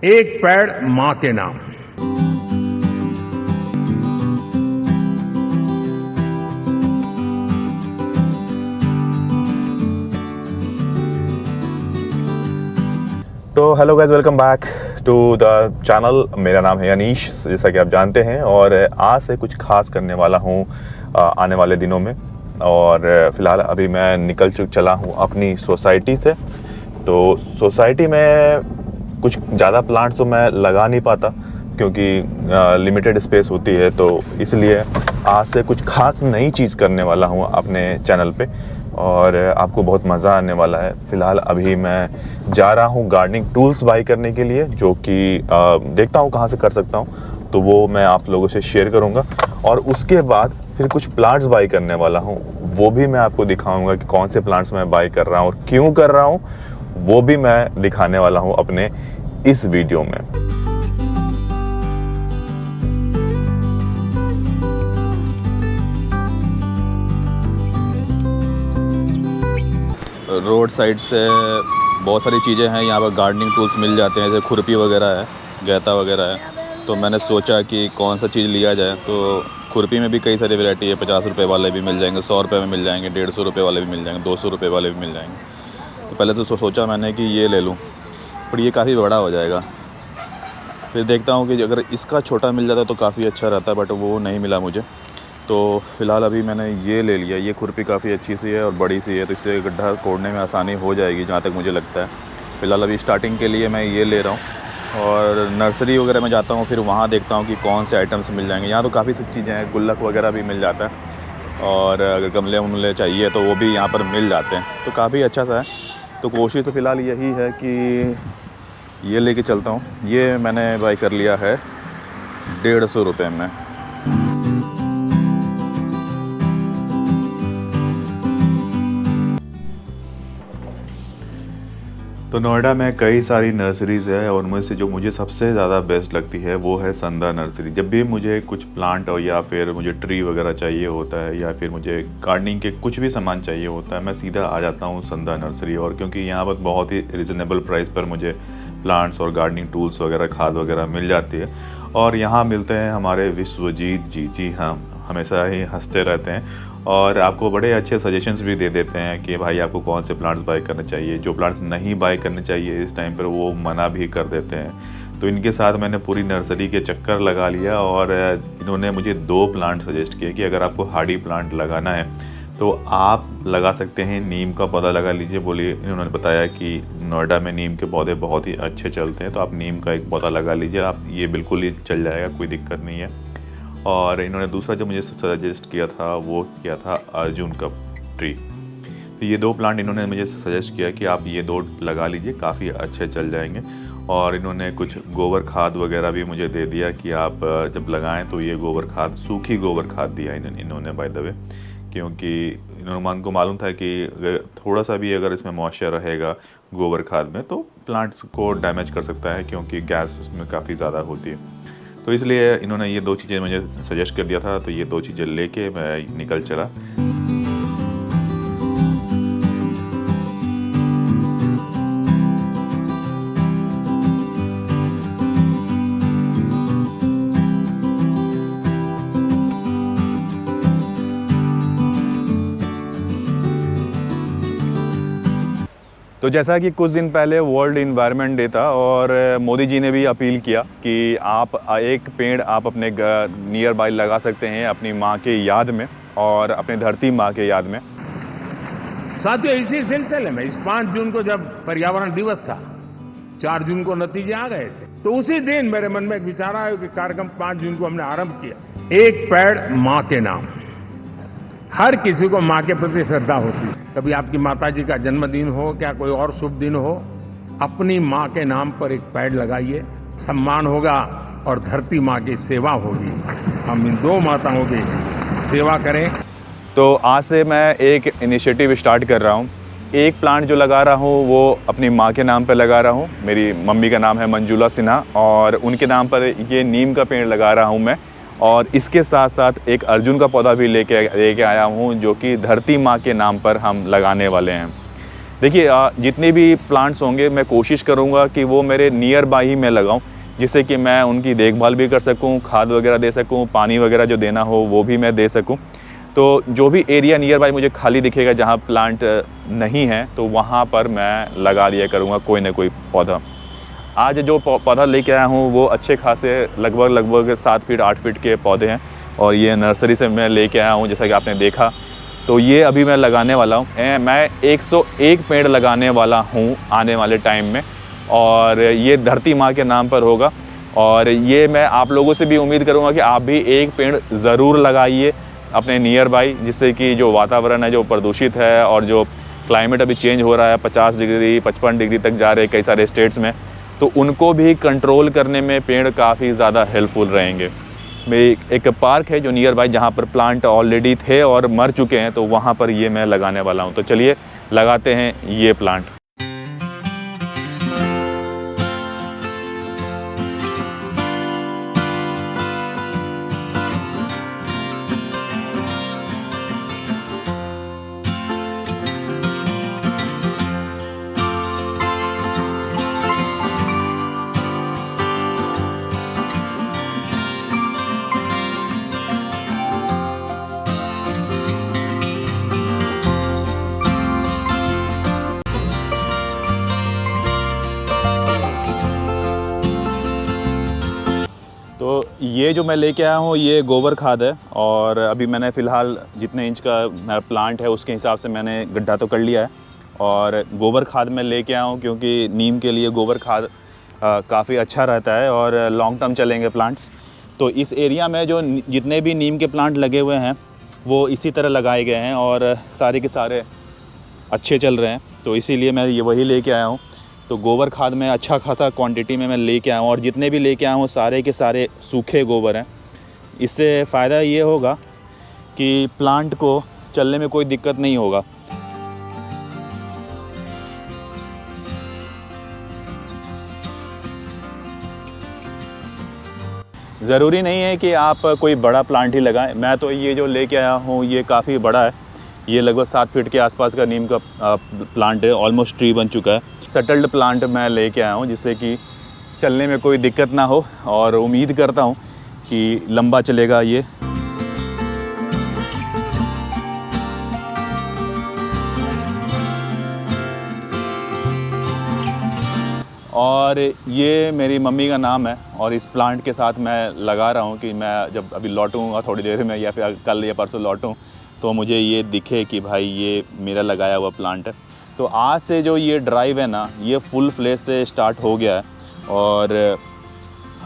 एक पेड़ मां के नाम। तो hello guys, welcome back to the channel. मेरा नाम है अनीश, जैसा कि आप जानते हैं, और आज से कुछ खास करने वाला हूँ आने वाले दिनों में। और फ़िलहाल अभी मैं निकल चला हूँ अपनी सोसाइटी से। तो सोसाइटी में कुछ ज़्यादा प्लांट्स तो मैं लगा नहीं पाता क्योंकि लिमिटेड स्पेस होती है, तो इसलिए आज से कुछ खास नई चीज़ करने वाला हूँ अपने चैनल पे और आपको बहुत मज़ा आने वाला है। फ़िलहाल अभी मैं जा रहा हूँ गार्डनिंग टूल्स बाई करने के लिए, जो कि देखता हूँ कहाँ से कर सकता हूँ, तो वो मैं आप लोगों से शेयर करूँगा। और उसके बाद फिर कुछ प्लांट्स बाई करने वाला हूँ, वो भी मैं आपको दिखाऊँगा कि कौन से प्लांट्स मैं बाई कर रहा हूँ और क्यों कर रहा हूँ, वो भी मैं दिखाने वाला हूँ अपने इस वीडियो में। रोड साइड से बहुत सारी चीज़ें हैं, यहाँ पर गार्डनिंग टूल्स मिल जाते हैं, जैसे खुरपी वगैरह है, गैता वगैरह है। तो मैंने सोचा कि कौन सा चीज़ लिया जाए। तो खुरपी में भी कई सारी वैरायटी है, 50 रुपये वाले भी मिल जाएंगे, 100 रुपये में मिल जाएंगे, 150 रुपये वाले भी मिल जाएंगे, 200 रुपये वाले भी मिल जाएंगे। तो पहले तो सोचा मैंने कि ये ले लूँ, पर ये काफ़ी बड़ा हो जाएगा। फिर देखता हूँ कि अगर इसका छोटा मिल जाता तो काफ़ी अच्छा रहता, बट वो नहीं मिला मुझे। तो फ़िलहाल अभी मैंने ये ले लिया। ये खुरपी काफ़ी अच्छी सी है और बड़ी सी है, तो इससे गड्ढा कोड़ने में आसानी हो जाएगी, जहाँ तक मुझे लगता है। फ़िलहाल अभी स्टार्टिंग के लिए मैं ये ले रहा हूँ। और नर्सरी वगैरह में जाता हूँ, फिर वहाँ देखता हूँ कि कौन से आइटम्स मिल जाएंगे। यहाँ तो काफ़ी सी चीज़ें हैं, गुल्लक वगैरह भी मिल जाता है, और अगर गमले वमले चाहिए तो वो भी यहाँ पर मिल जाते हैं। तो काफ़ी अच्छा सा है। तो कोशिश तो फ़िलहाल यही है कि ये लेके चलता हूँ। ये मैंने बाई कर लिया है 150 रुपये में। तो नोएडा में कई सारी नर्सरीज़ है, और उनमें से जो मुझे सबसे ज़्यादा बेस्ट लगती है वो है संदा नर्सरी। जब भी मुझे कुछ प्लांट हो या फिर मुझे ट्री वगैरह चाहिए होता है या फिर मुझे गार्डनिंग के कुछ भी सामान चाहिए होता है, मैं सीधा आ जाता हूँ संदा नर्सरी। और क्योंकि यहाँ पर बहुत ही रिजनेबल प्राइस पर मुझे प्लांट्स और गार्डनिंग टूल्स वगैरह, खाद वगैरह मिल जाती है। और यहाँ मिलते हैं हमारे विश्वजीत जी हाँ, हमेशा ही हंसते रहते हैं और आपको बड़े अच्छे सजेशंस भी दे देते हैं कि भाई आपको कौन से प्लांट्स बाई करने चाहिए। जो प्लांट्स नहीं बाई करने चाहिए इस टाइम पर, वो मना भी कर देते हैं। तो इनके साथ मैंने पूरी नर्सरी के चक्कर लगा लिया, और इन्होंने मुझे 2 प्लांट सजेस्ट किए कि अगर आपको हार्डी प्लांट लगाना है तो आप लगा सकते हैं, नीम का पौधा लगा लीजिए। बोलिए, इन्होंने बताया कि नोएडा में नीम के पौधे बहुत ही अच्छे चलते हैं, तो आप नीम का एक पौधा लगा लीजिए, आप ये बिल्कुल ही चल जाएगा, कोई दिक्कत नहीं है। और इन्होंने दूसरा जो मुझे सजेस्ट किया था वो किया था अर्जुन का ट्री। तो ये 2 प्लांट इन्होंने मुझे सजेस्ट किया कि आप ये 2 लगा लीजिए, काफ़ी अच्छे चल जाएंगे। और इन्होंने कुछ गोबर खाद वगैरह भी मुझे दे दिया कि आप जब लगाएं तो ये गोबर खाद, सूखी गोबर खाद दिया इन्होंने बाय द वे, क्योंकि इन्होंने को मालूम था कि थोड़ा सा भी अगर इसमें मॉइस्चर रहेगा गोबर खाद में तो प्लांट्स को डैमेज कर सकता है, क्योंकि गैस इसमें काफ़ी ज़्यादा होती है। तो इसलिए इन्होंने ये 2 चीज़ें मुझे सजेस्ट कर दिया था, तो ये 2 चीज़ें लेके मैं निकल चला। तो जैसा कि कुछ दिन पहले वर्ल्ड इन्वायरमेंट डे था, और मोदी जी ने भी अपील किया कि आप एक पेड़ आप अपने नियर बाय लगा सकते हैं अपनी माँ के याद में और अपने धरती माँ के याद में। साथियों, इसी सिलसिले में इस 5 जून को जब पर्यावरण दिवस था, 4 जून को नतीजे आ गए थे, तो उसी दिन मेरे मन में एक विचार आया कि कार्यक्रम 5 जून को हमने आरंभ किया, एक पेड़ माँ के नाम। हर किसी को माँ के प्रति श्रद्धा होती है। कभी आपकी माता जी का जन्मदिन हो, क्या कोई और शुभ दिन हो, अपनी माँ के नाम पर एक पेड़ लगाइए, सम्मान होगा और धरती माँ की सेवा होगी। हम इन 2 माताओं की सेवा करें। तो आज से मैं एक इनिशिएटिव स्टार्ट कर रहा हूँ। एक प्लांट जो लगा रहा हूँ वो अपनी माँ के नाम पर लगा रहा हूँ। मेरी मम्मी का नाम है मंजुला सिन्हा, और उनके नाम पर ये नीम का पेड़ लगा रहा हूँ मैं। और इसके साथ साथ एक अर्जुन का पौधा भी लेके आया हूँ, जो कि धरती माँ के नाम पर हम लगाने वाले हैं। देखिए जितने भी प्लांट्स होंगे मैं कोशिश करूँगा कि वो मेरे नियर बाय ही मैं लगाऊँ, जिससे कि मैं उनकी देखभाल भी कर सकूँ, खाद वगैरह दे सकूँ, पानी वगैरह जो देना हो वो भी मैं दे सकूँ। तो जो भी एरिया नियर बाय मुझे खाली दिखेगा जहाँ प्लांट नहीं है, तो वहाँ पर मैं लगा दिया करूँगा कोई ना कोई पौधा। आज जो पौधा लेके आया हूँ वो अच्छे खासे लगभग 7 फीट 8 फीट के पौधे हैं और ये नर्सरी से मैं लेके आया हूँ, जैसा कि आपने देखा। तो ये अभी मैं लगाने वाला हूँ। मैं 101 पेड़ लगाने वाला हूँ आने वाले टाइम में, और ये धरती माँ के नाम पर होगा। और ये मैं आप लोगों से भी उम्मीद करूँगा कि आप भी एक पेड़ ज़रूर लगाइए अपने नियर बाय, जिससे कि जो वातावरण है जो प्रदूषित है और जो क्लाइमेट अभी चेंज हो रहा है 50 डिग्री 55 डिग्री तक जा रहे हैं कई सारे स्टेट्स में, तो उनको भी कंट्रोल करने में पेड़ काफ़ी ज़्यादा हेल्पफुल रहेंगे। एक पार्क है जो नियर बाय जहाँ पर प्लांट ऑलरेडी थे और मर चुके हैं, तो वहाँ पर ये मैं लगाने वाला हूँ। तो चलिए लगाते हैं ये प्लांट। तो ये जो मैं लेके आया हूँ ये गोबर खाद है, और अभी मैंने फ़िलहाल जितने इंच का मेरा प्लांट है उसके हिसाब से मैंने गड्ढा तो कर लिया है। और गोबर खाद मैं लेके आया हूँ क्योंकि नीम के लिए गोबर खाद काफ़ी अच्छा रहता है और लॉन्ग टर्म चलेंगे प्लांट्स। तो इस एरिया में जो जितने भी नीम के प्लांट लगे हुए हैं वो इसी तरह लगाए गए हैं और सारे के सारे अच्छे चल रहे हैं, तो इसीलिए मैं ये वही लेके आया हूँ। तो गोबर खाद में अच्छा खासा क्वांटिटी में मैं लेके आया हूँ, और जितने भी लेके आया हूँ सारे के सारे सूखे गोबर हैं। इससे फ़ायदा ये होगा कि प्लांट को चलने में कोई दिक्कत नहीं होगा। ज़रूरी नहीं है कि आप कोई बड़ा प्लांट ही लगाएं। मैं तो ये जो लेके आया हूँ ये काफ़ी बड़ा है, ये लगभग 7 फीट के आसपास का नीम का प्लांट है, ऑलमोस्ट ट्री बन चुका है। सेटल्ड प्लांट मैं लेके आया हूँ जिससे कि चलने में कोई दिक्कत ना हो, और उम्मीद करता हूँ कि लंबा चलेगा ये। और ये मेरी मम्मी का नाम है, और इस प्लांट के साथ मैं लगा रहा हूँ कि मैं जब अभी लौटूँगा थोड़ी देर में या फिर कल या परसों लौटूँ तो मुझे ये दिखे कि भाई ये मेरा लगाया हुआ प्लांट है। तो आज से जो ये ड्राइव है ना ये फुल फ्लेज से स्टार्ट हो गया है, और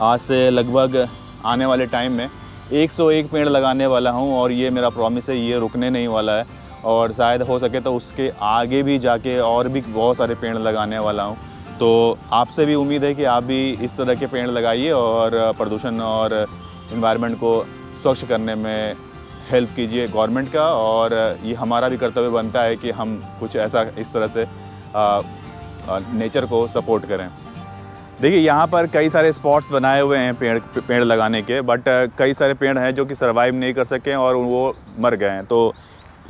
आज से लगभग आने वाले टाइम में 101 पेड़ लगाने वाला हूँ, और ये मेरा प्रॉमिस है ये रुकने नहीं वाला है, और शायद हो सके तो उसके आगे भी जाके और भी बहुत सारे पेड़ लगाने वाला हूँ। तो आपसे भी उम्मीद है कि आप भी इस तरह के पेड़ लगाइए और प्रदूषण और एनवायरनमेंट को स्वच्छ करने में हेल्प कीजिए गवर्नमेंट का, और ये हमारा भी कर्तव्य बनता है कि हम कुछ ऐसा इस तरह से नेचर को सपोर्ट करें। देखिए यहाँ पर कई सारे स्पॉट्स बनाए हुए हैं पेड़ लगाने के, बट कई सारे पेड़ हैं जो कि सर्वाइव नहीं कर सके और वो मर गए हैं। तो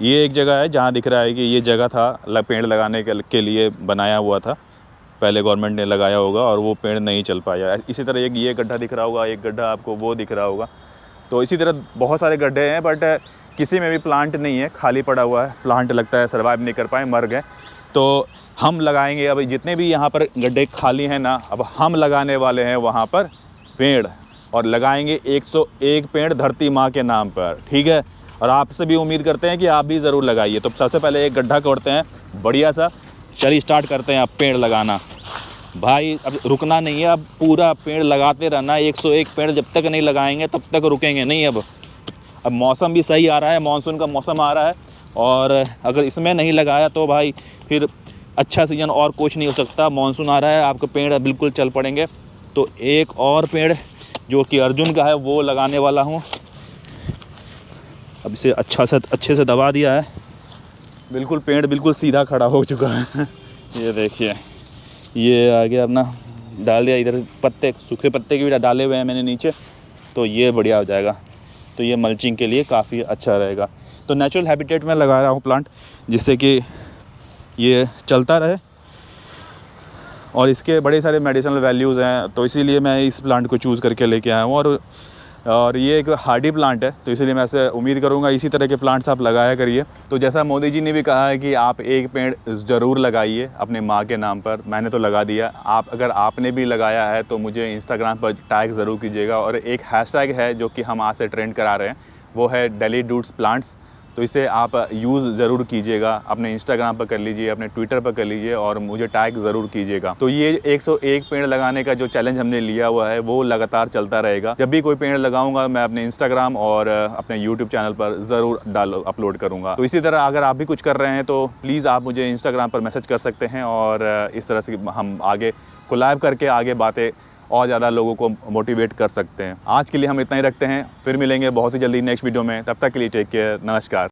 ये एक जगह है जहाँ दिख रहा है कि ये जगह था पेड़ लगाने के लिए बनाया हुआ था, पहले गवर्नमेंट ने लगाया होगा और वो पेड़ नहीं चल पाया। इसी तरह एक ये गड्ढा दिख रहा होगा, एक गड्ढा आपको वो दिख रहा होगा। तो इसी तरह बहुत सारे गड्ढे हैं, बट किसी में भी प्लांट नहीं है, खाली पड़ा हुआ है। प्लांट लगता है सर्वाइव नहीं कर पाए, मर गए। तो हम लगाएंगे अब जितने भी यहाँ पर गड्ढे खाली हैं ना, अब हम लगाने वाले हैं वहाँ पर पेड़, और लगाएंगे 101 पेड़ धरती माँ के नाम पर, ठीक है। और आपसे भी उम्मीद करते हैं कि आप भी ज़रूर लगाइए। तो सबसे पहले एक गड्ढा खोदते हैं बढ़िया सा, चलिए स्टार्ट करते हैं अब पेड़ लगाना। भाई अब रुकना नहीं है, अब पूरा पेड़ लगाते रहना। 101 पेड़ जब तक नहीं लगाएंगे तब तक रुकेंगे नहीं। अब मौसम भी सही आ रहा है, मानसून का मौसम आ रहा है, और अगर इसमें नहीं लगाया तो भाई फिर अच्छा सीजन और कुछ नहीं हो सकता। मानसून आ रहा है, आपके पेड़ बिल्कुल चल पड़ेंगे। तो एक और पेड़ जो कि अर्जुन का है वो लगाने वाला हूँ। अब इसे अच्छे से दबा दिया है, बिल्कुल पेड़ बिल्कुल सीधा खड़ा हो चुका है। ये देखिए, ये आगे अपना डाल दिया, इधर पत्ते सूखे पत्ते के भी डाले हुए हैं मैंने नीचे, तो ये बढ़िया हो जाएगा। तो ये मल्चिंग के लिए काफ़ी अच्छा रहेगा। तो नेचुरल हैबिटेट में लगा रहा हूँ प्लांट, जिससे कि ये चलता रहे। और इसके बड़े सारे मेडिसिनल वैल्यूज़ हैं, तो इसीलिए मैं इस प्लांट को चूज़ करके लेके आया हूँ। और ये एक हार्डी प्लांट है, तो इसीलिए मैं ऐसे उम्मीद करूँगा इसी तरह के प्लांट्स आप लगाया करिए। तो जैसा मोदी जी ने भी कहा है कि आप एक पेड़ ज़रूर लगाइए अपने माँ के नाम पर, मैंने तो लगा दिया। अगर आपने भी लगाया है तो मुझे इंस्टाग्राम पर टैग ज़रूर कीजिएगा। और एक हैशटैग है जो कि हम आज से ट्रेंड करा रहे हैं, वो है डेली डूड्स प्लांट्स। तो इसे आप यूज़ ज़रूर कीजिएगा, अपने इंस्टाग्राम पर कर लीजिए, अपने ट्विटर पर कर लीजिए और मुझे टैग ज़रूर कीजिएगा। तो ये 101 पेड़ लगाने का जो चैलेंज हमने लिया हुआ है वो लगातार चलता रहेगा। जब भी कोई पेड़ लगाऊंगा मैं अपने इंस्टाग्राम और अपने यूट्यूब चैनल पर ज़रूर अपलोड करूँगा। तो इसी तरह अगर आप भी कुछ कर रहे हैं तो प्लीज़ आप मुझे इंस्टाग्राम पर मैसेज कर सकते हैं और इस तरह से हम आगे कोलैब करके आगे बातें और ज़्यादा लोगों को मोटिवेट कर सकते हैं। आज के लिए हम इतना ही रखते हैं, फिर मिलेंगे बहुत ही जल्दी नेक्स्ट वीडियो में। तब तक के लिए टेक केयर, नमस्कार।